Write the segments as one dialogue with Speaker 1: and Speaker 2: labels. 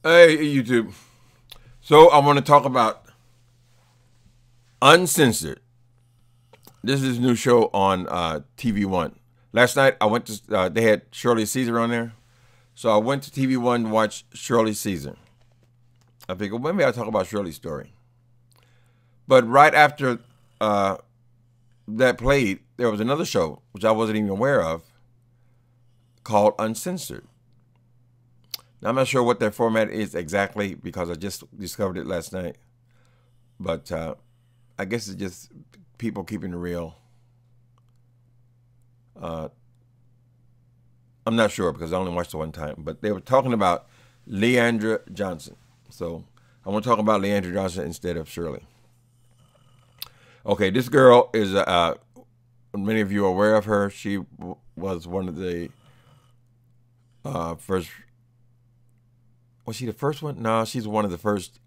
Speaker 1: Hey, YouTube. So I want to talk about Uncensored. This is a new show on TV One. Last night I went to. They had Shirley Caesar on there, so I went to TV One to watch Shirley Caesar. I figured maybe I'll talk about Shirley's story. But right after that played, there was another show which I wasn't even aware of called Uncensored. Now, I'm not sure what their format is exactly because I just discovered it last night. But I guess it's just people keeping it real. I'm not sure because I only watched it one time. But they were talking about LeAndria Johnson. So I want to talk about LeAndria Johnson instead of Shirley. Okay, this girl is, many of you are aware of her. She was one of the first. Was she the first one? No, she's one of the first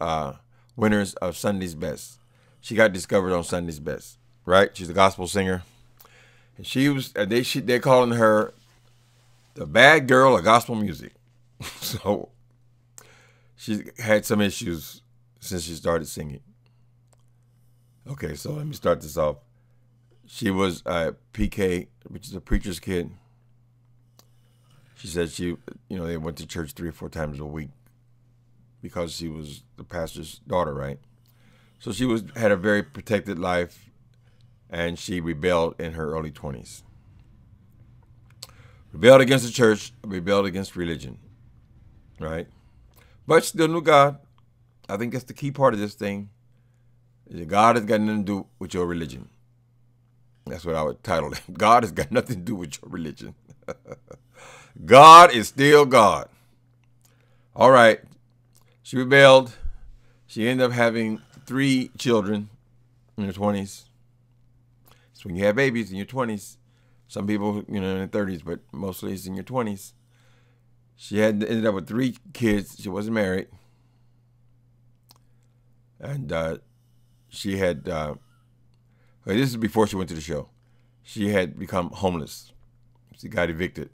Speaker 1: winners of Sunday's Best. She got discovered on Sunday's Best, right? She's a gospel singer, and she was. They're calling her the bad girl of gospel music. So she had some issues since she started singing. Okay, so let me start this off. She was PK, which is a preacher's kid. She said they went to church 3 or 4 times a week because she was the pastor's daughter, right? So she had a very protected life, and she rebelled in her early 20s. Rebelled against the church, rebelled against religion, right? But still knew God. I think that's the key part of this thing. God has got nothing to do with your religion. That's what I would title it. God has got nothing to do with your religion. God is still God. All right. She rebelled. She ended up having 3 children in her 20s. So when you have babies in your 20s, some people, in their 30s, but mostly it's in your 20s. She ended up with 3 kids. She wasn't married. And she had, this is before she went to the show. She had become homeless. She got evicted.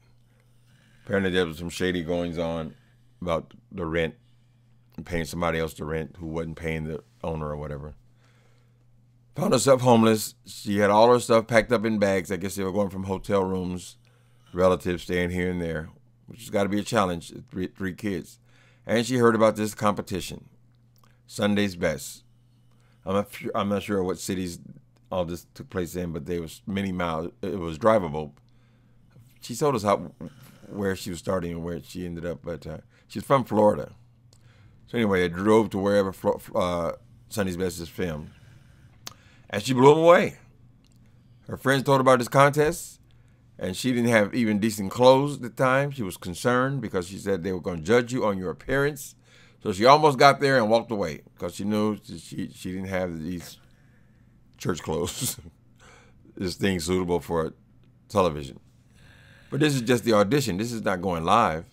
Speaker 1: Apparently there was some shady goings on about the rent and paying somebody else the rent who wasn't paying the owner or whatever. Found herself homeless. She had all her stuff packed up in bags. I guess they were going from hotel rooms, relatives staying here and there, which has got to be a challenge, 3 kids. And she heard about this competition, Sunday's Best. I'm not sure what cities all this took place in, but there was many miles. It was drivable. She told us where she was starting and where she ended up, but she's from Florida. So anyway, they drove to wherever Sunday's Best is filmed, and she blew them away. Her friends told her about this contest, and she didn't have even decent clothes at the time. She was concerned because she said they were going to judge you on your appearance. So she almost got there and walked away because she knew she didn't have these church clothes, this thing suitable for television. But this is just the audition. This is not going live.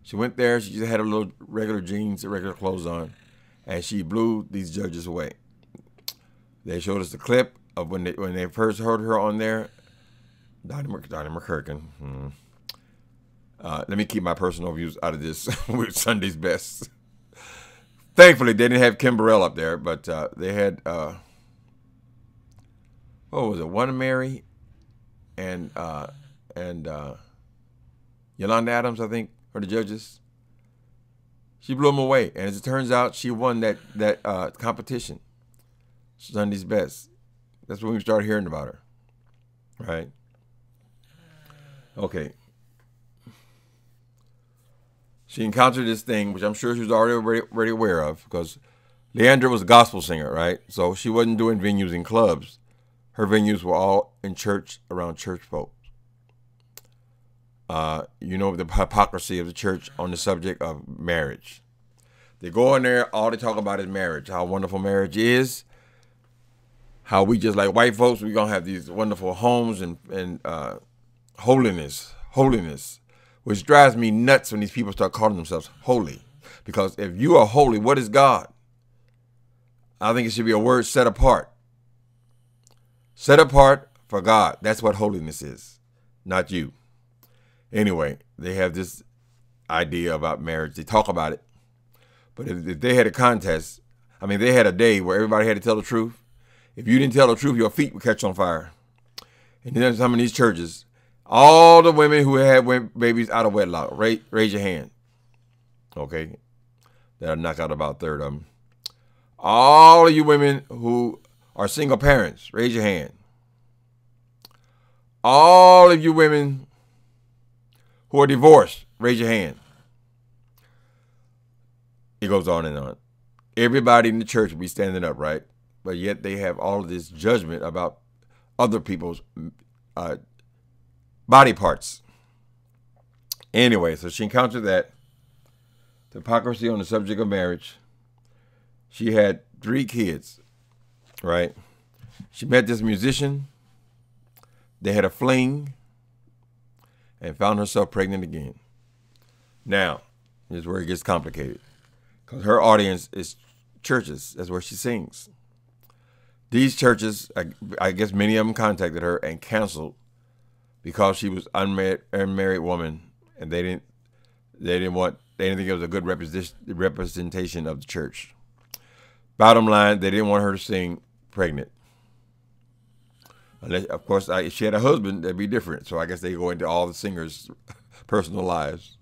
Speaker 1: She went there. She just had her little regular jeans, regular clothes on, and she blew these judges away. They showed us the clip of when they first heard her on there. Donnie McCurkin. Let me keep my personal views out of this with Sunday's Best. Thankfully, they didn't have Kim Burrell up there, but they had, what was it, One Mary and Yolanda Adams, I think, are the judges. She blew them away, and as it turns out, she won that competition, Sunday's Best. That's when we started hearing about her, right? Okay. She encountered this thing, which I'm sure she was already aware of, because LeAndria was a gospel singer, right? So she wasn't doing venues in clubs. Her venues were all in church, around church folks. The hypocrisy of the church on the subject of marriage. They go in there, all they talk about is marriage, how wonderful marriage is, how we just like white folks, we're going to have these wonderful homes and holiness, which drives me nuts when these people start calling themselves holy. Because if you are holy, what is God? I think it should be a word set apart. Set apart for God. That's what holiness is, not you. Anyway, they have this idea about marriage. They talk about it. But if they had a contest, I mean, they had a day where everybody had to tell the truth. If you didn't tell the truth, your feet would catch on fire. And then some of these churches, all the women who had babies out of wedlock, raise your hand. Okay? That'll knock out about a third of them. All of you women who are single parents, raise your hand. All of you women who are divorced, raise your hand. It goes on and on. Everybody in the church will be standing up, right? But yet they have all of this judgment about other people's body parts. Anyway, so she encountered that. The hypocrisy on the subject of marriage. She had 3 kids, right? She met this musician. They had a fling and found herself pregnant again. Now, here's where it gets complicated. Because her audience is churches. That's where she sings. These churches, I guess many of them contacted her and canceled because she was unmarried woman, and they didn't think it was a good representation of the church. Bottom line, they didn't want her to sing pregnant. Unless, of course, if she had a husband, that'd be different. So I guess they go into all the singers' personal lives.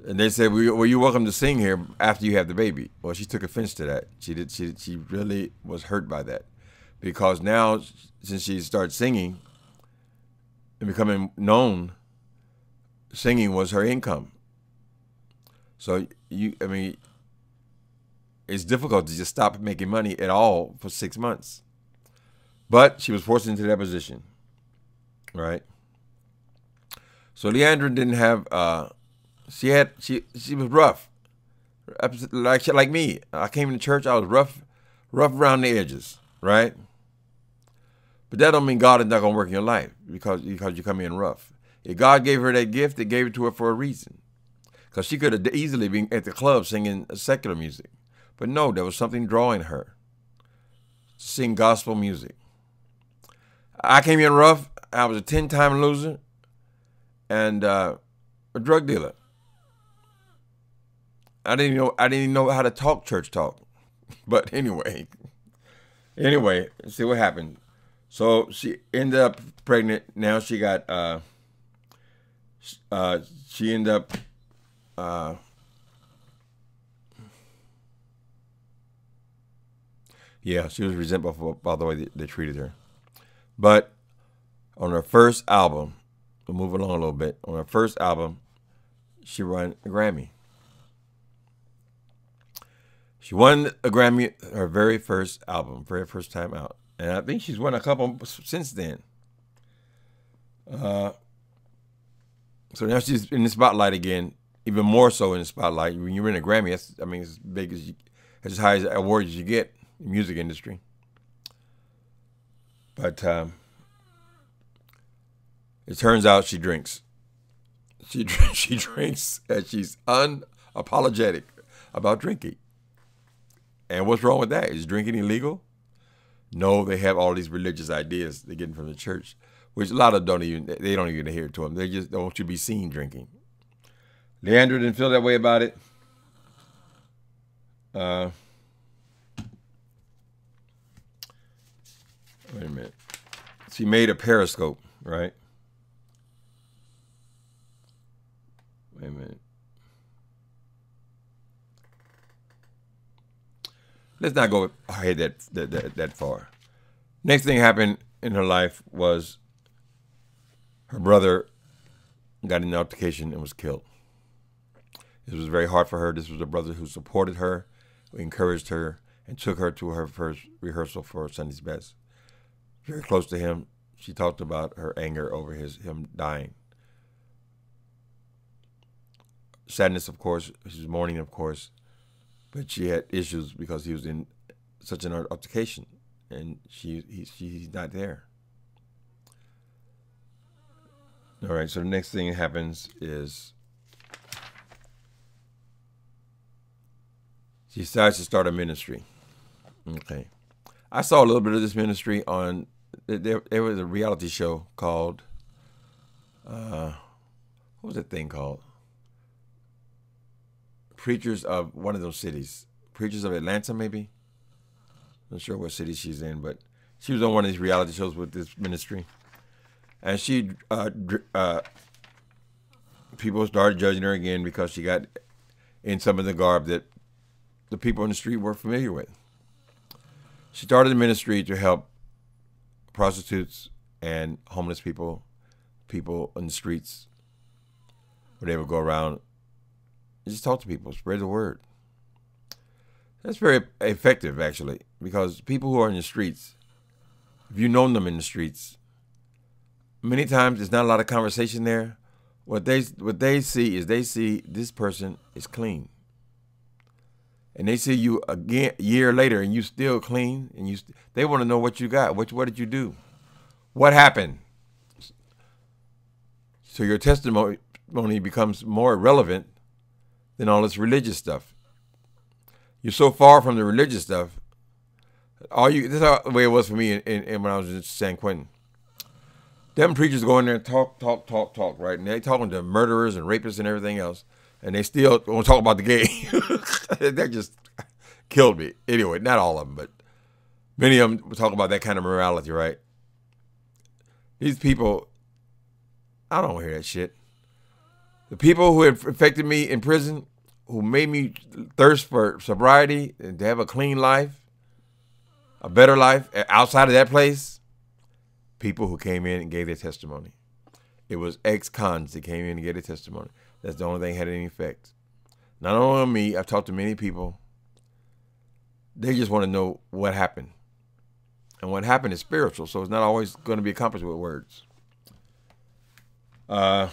Speaker 1: And they said, well, you're welcome to sing here after you have the baby. Well, she took offense to that. She really was hurt by that. Because now, since she started singing and becoming known, singing was her income. So, it's difficult to just stop making money at all for 6 months. But she was forced into that position, right? So LeAndria didn't have, she was rough, like me. I came into church, I was rough around the edges, right? But that don't mean God is not going to work in your life because you come in rough. If God gave her that gift, He gave it to her for a reason. Because she could have easily been at the club singing secular music. But no, there was something drawing her to sing gospel music. I came in rough. I was a 10-time loser and a drug dealer. I didn't even know how to talk church talk. But anyway, see what happened. So she ended up pregnant. Now she got she ended up yeah, she was resentful about the way they treated her. But on her first album, we'll move along a little bit. On her first album, she won a Grammy. She won a Grammy her very first album, very first time out. And I think she's won a couple since then. So now she's in the spotlight again, even more so in the spotlight. When you win a Grammy, it's as big as as high as awards you get in the music industry. But it turns out she drinks. She drinks, and she's unapologetic about drinking. And what's wrong with that? Is drinking illegal? No, they have all these religious ideas they're getting from the church, which a lot of them don't even adhere to them. They just don't want you to be seen drinking. LeAndria didn't feel that way about it. Wait a minute. She made a Periscope, right? Wait a minute. Let's not go ahead that far. Next thing happened in her life was her brother got in an altercation and was killed. This was very hard for her. This was a brother who supported her, who encouraged her, and took her to her first rehearsal for Sunday's Best. Very close to him. She talked about her anger over him dying. Sadness, of course. She was mourning, of course. But she had issues because he was in such an altercation, and she's not there. All right, so the next thing that happens is she decides to start a ministry. Okay. I saw a little bit of this ministry on, there was a reality show called, what was that thing called? preachers of one of those cities. Preachers of Atlanta, maybe? Not sure what city she's in, but she was on one of these reality shows with this ministry. And she, people started judging her again because she got in some of the garb that the people in the street were familiar with. She started a ministry to help prostitutes and homeless people in the streets, where they would go around and just talk to people, spread the word. That's very effective, actually, because people who are in the streets, if you've known them in the streets, many times there's not a lot of conversation there. What they see is this person is clean. And they see you again a year later and you still clean, and they want to know what you got. What did you do? What happened? So your testimony becomes more relevant than all this religious stuff. You're so far from the religious stuff. This is how the way it was for me when I was in San Quentin. Them preachers go in there and talk, right? And they talking to murderers and rapists and everything else. And they still want to talk about the game. That just killed me. Anyway, not all of them, but many of them talk about that kind of morality, right? These people, I don't want to hear that shit. The people who affected me in prison, who made me thirst for sobriety and to have a clean life, a better life outside of that place, people who came in and gave their testimony. It was ex-cons that came in and gave their testimony. That's the only thing that had any effect. Not only on me, I've talked to many people. They just want to know what happened. And what happened is spiritual, so it's not always going to be accomplished with words. So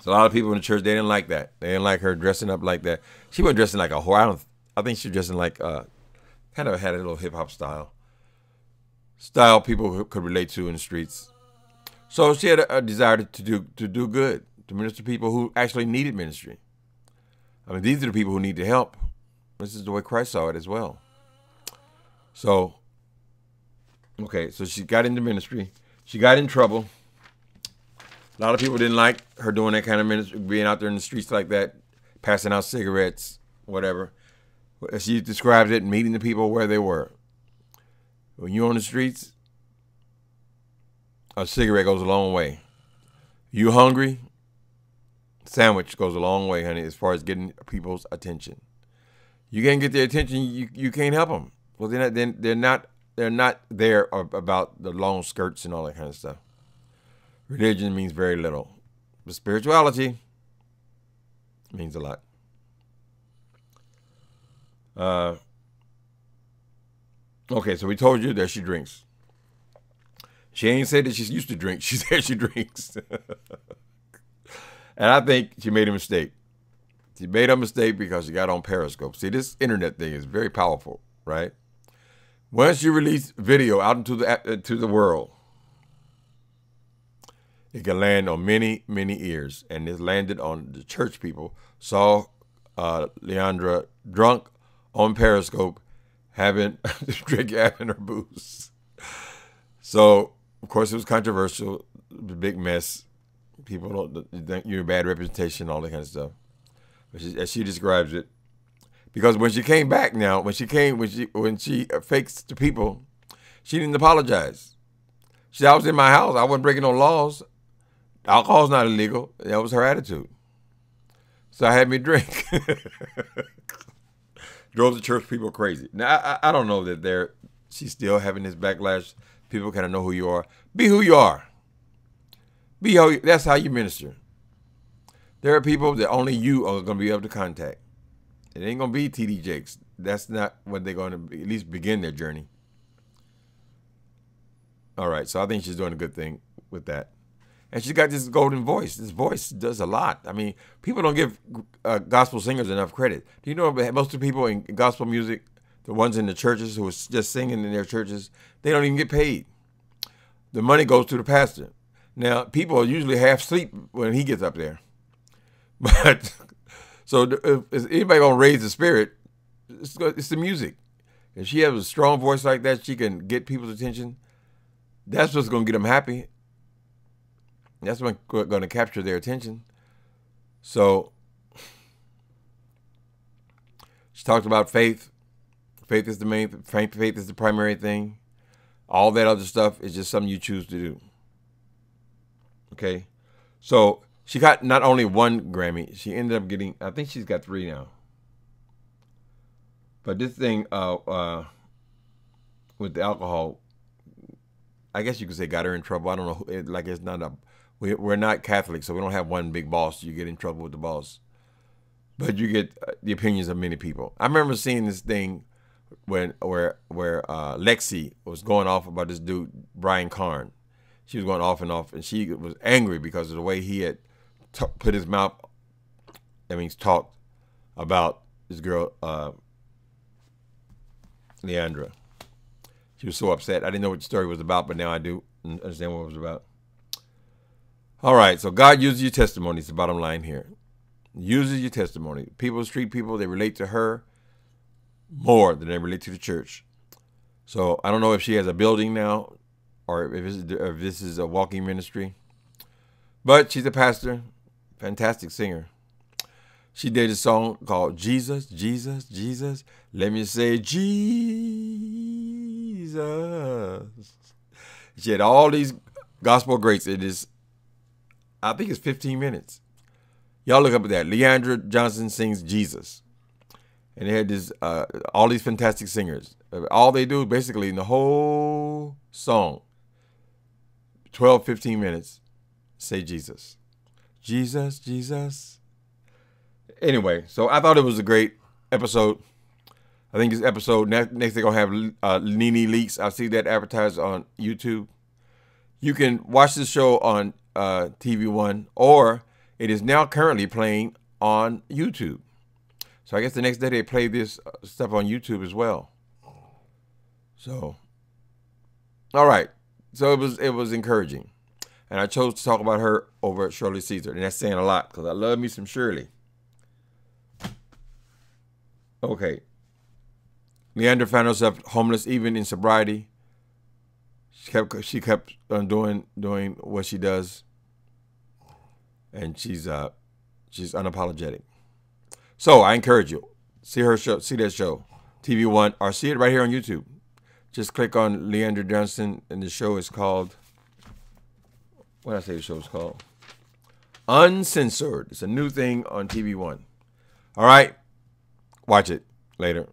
Speaker 1: a lot of people in the church, they didn't like that. They didn't like her dressing up like that. She wasn't dressing like a whore. I think she was dressing like, kind of had a little hip-hop style. Style people could relate to in the streets. So she had a desire to do good, to minister to people who actually needed ministry. I mean, these are the people who need the help. This is the way Christ saw it as well. So, okay, so she got into ministry. She got in trouble. A lot of people didn't like her doing that kind of ministry, being out there in the streets like that, passing out cigarettes, whatever. As she describes it, meeting the people where they were. When you're on the streets, a cigarette goes a long way. You hungry? Sandwich goes a long way, honey, as far as getting people's attention. You can't get their attention, you can't help them. Well, they're not there about the long skirts and all that kind of stuff. Religion means very little, but spirituality means a lot. Okay, so we told you that she drinks. She ain't said that she used to drink. She said she drinks. And I think she made a mistake. She made a mistake because she got on Periscope. See, this internet thing is very powerful, right? Once you release video out into the world, it can land on many, many ears. And it landed on the church people. Saw LeAndria drunk on Periscope, having her booze. So, of course, it was controversial. It was a big mess. People don't think you're a bad representation, all that kind of stuff. But as she describes it, because when she came back now, when she fakes to people, she didn't apologize. She said, I was in my house. I wasn't breaking no laws. Alcohol's not illegal. That was her attitude. So I had me drink. Drove the church people crazy. Now, I don't know that she's still having this backlash. People kind of know who you are. Be who you are. That's how you minister. There are people that only you are going to be able to contact. It ain't going to be TD Jakes. That's not what they're going to at least begin their journey. All right, so I think she's doing a good thing with that. And she's got this golden voice. This voice does a lot. I mean, people don't give gospel singers enough credit. Do you know most of the people in gospel music, the ones in the churches who are just singing in their churches, they don't even get paid. The money goes to the pastor. Now, people are usually half asleep when he gets up there. But, so if anybody going to raise the spirit, it's the music. If she has a strong voice like that, she can get people's attention. That's what's going to get them happy. That's what's going to capture their attention. So, She talked about faith. Faith is the primary thing. All that other stuff is just something you choose to do. Okay? So she got not only one Grammy, she ended up getting, I think she's got 3 now. But this thing with the alcohol, I guess you could say got her in trouble. I don't know. It's not a, we're not Catholic, so we don't have one big boss. You get in trouble with the boss. But you get the opinions of many people. I remember seeing this thing where Lexi was going off about this dude, Brian Carn. She was going off, and she was angry because of the way he had put his mouth, talked about this girl, LeAndria. She was so upset. I didn't know what the story was about, but now I do understand what it was about. All right, so God uses your testimony. It's the bottom line here. Uses your testimony. People, street people, they relate to her more than they relate to the church. So I don't know if she has a building now or if this is a walking ministry. But she's a pastor, fantastic singer. She did a song called Jesus, Jesus, Jesus. Let me say Jesus. She had all these gospel greats. It is, I think it's 15 minutes. Y'all look up at that. LeAndria Johnson sings Jesus. And they had this, all these fantastic singers. All they do basically in the whole song, 12, 15 minutes, say Jesus. Jesus, Jesus. Anyway, so I thought it was a great episode. I think this episode, next they're going to have Nene Leakes. I see that advertised on YouTube. You can watch this show on TV One, or it is now currently playing on YouTube. So I guess the next day they play this stuff on YouTube as well. So, all right. So it was encouraging. And I chose to talk about her over Shirley Caesar. And that's saying a lot because I love me some Shirley. Okay. LeAndria found herself homeless even in sobriety. She kept on doing what she does. And she's unapologetic. So I encourage you, see her show, see that show, TV One, or see it right here on YouTube. Just click on LeAndria Johnson, and the show is called, what did I say the show is called? Uncensored. It's a new thing on TV One. All right, watch it later.